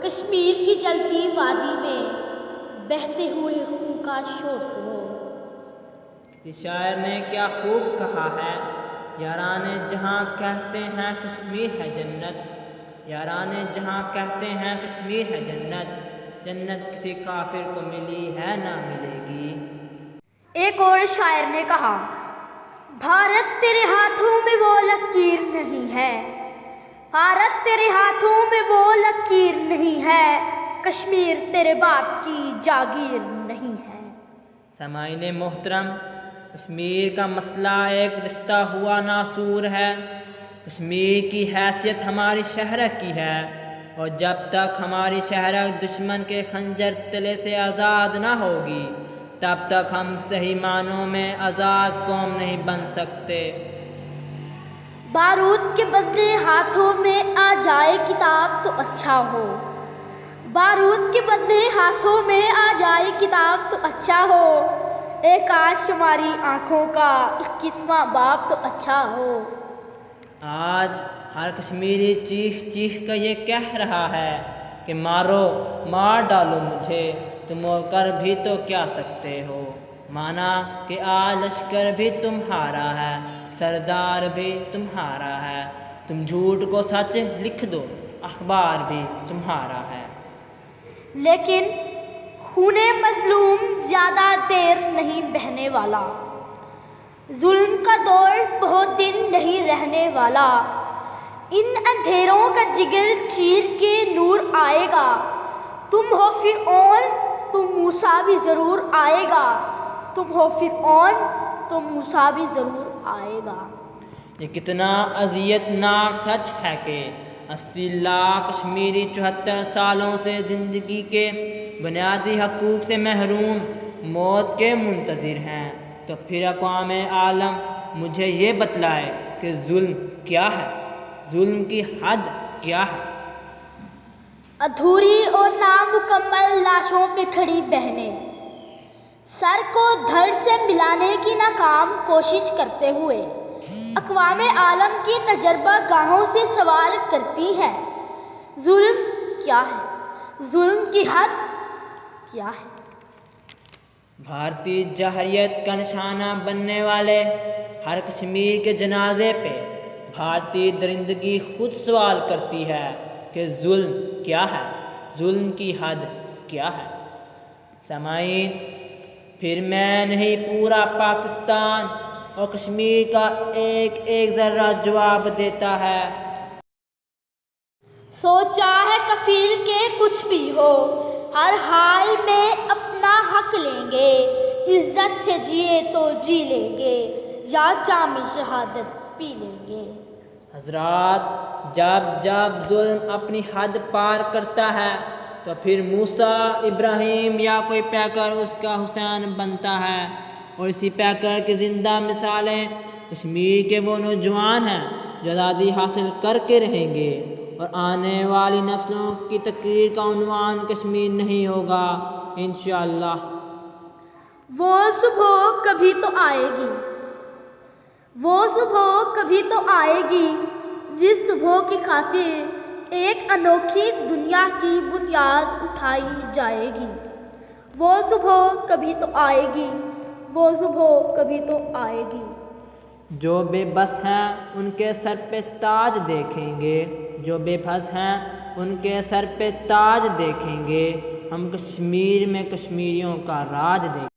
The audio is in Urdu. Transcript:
کشمیر کی جلتی وادی میں بہتے ہوئے خون کا شور سنو۔ کسی شاعر نے کیا خوب کہا ہے، یاران جہاں کہتے ہیں کشمیر ہے جنت، یاران جہاں کہتے ہیں کشمیر ہے جنت، جنت کسی کافر کو ملی ہے نہ ملے گی۔ ایک اور شاعر نے کہا، بھارت تیرے ہاتھوں میں وہ لکیر نہیں ہے، بھارت تیرے ہاتھوں میں وہ لکیر نہیں ہے، کشمیر تیرے باپ کی جاگیر نہیں ہے۔ سامعین محترم، کشمیر کا مسئلہ ایک رشتہ ہوا ناسور ہے۔ کشمیر کی حیثیت ہماری شہرت کی ہے، اور جب تک ہماری شہرت دشمن کے خنجر تلے سے آزاد نہ ہوگی تب تک ہم صحیح معنوں میں آزاد قوم نہیں بن سکتے۔ بارود کے بدلے ہاتھوں میں آ جائے کتاب تو اچھا ہو، بارود کے بدلے ہاتھوں میں آ جائے کتاب تو اچھا ہو، اے کاش ہماری آنکھوں کا 21واں باب تو اچھا ہو۔ آج ہر کشمیری چیخ چیخ کر یہ کہہ رہا ہے کہ مارو، مار ڈالو مجھے، تم ہو کر بھی تو کیا سکتے ہو، مانا کہ آج لشکر بھی تمہارا ہے، سردار بھی تمہارا ہے، تم جھوٹ کو سچ لکھ دو، اخبار بھی تمہارا ہے۔ لیکن خون مظلوم زیادہ دیر نہیں بہنے والا، ظلم کا دور بہت دن نہیں رہنے والا، ان اندھیروں کا جگر چیر کے نور آئے گا، تم ہو فرعون تو موسیٰ بھی ضرور آئے گا، تم ہو فرعون تو موسیٰ بھی ضرور آئے گا۔ یہ کتنا اذیت ناک سچ ہے کہ 80 لاکھ کشمیری 74 سالوں سے زندگی کے بنیادی حقوق سے محروم، موت کے منتظر ہیں۔ تو پھر اقوام عالم مجھے یہ بتلائے کہ ظلم کیا ہے، ظلم کی حد کیا ہے۔ ادھوری اور نامکمل لاشوں پہ کھڑی بہنیں سر کو دھڑ سے ملانے کی ناکام کوشش کرتے ہوئے اقوام عالم کی تجربہ گاہوں سے سوال کرتی ہیں، ظلم کیا ہے، ظلم کی حد کیا ہے۔ بھارتی جاہلیت کا نشانہ بننے والے ہر کشمیر کے جنازے پہ بھارتی درندگی خود سوال کرتی ہے کہ ظلم کیا ہے، ظلم کی حد کیا ہے۔ سامعین، پھر میں نہیں پورا پاکستان اور کشمیر کا ایک ایک ذرہ جواب دیتا ہے۔ سوچا ہے کفیل کے کچھ بھی ہو، ہر حال میں اپنا حق لیں گے، عزت سے جیے تو جی لیں گے یا جام شہادت پی لیں گے۔ حضرات، جب جب ظلم اپنی حد پار کرتا ہے تو پھر موسیٰ، ابراہیم یا کوئی پیکر اس کا حسین بنتا ہے، اور اسی پیکر کی زندہ مثالیں کشمیر کے وہ نوجوان ہیں جو آزادی حاصل کر کے رہیں گے، اور آنے والی نسلوں کی تقریر کا عنوان کشمیر نہیں ہوگا انشاءاللہ۔ وہ صبح کبھی تو آئے گی، وہ صبح کبھی تو آئے گی، جس صبح کی خاطر ایک انوکھی دنیا کی بنیاد اٹھائی جائے گی۔ وہ صبح کبھی تو آئے گی، وہ صبح کبھی تو آئے گی۔ جو بے بس ہیں ان کے سر پہ تاج دیکھیں گے، جو بے بس ہیں ان کے سر پہ تاج دیکھیں گے، ہم کشمیر میں کشمیریوں کا راج دیکھیں گے۔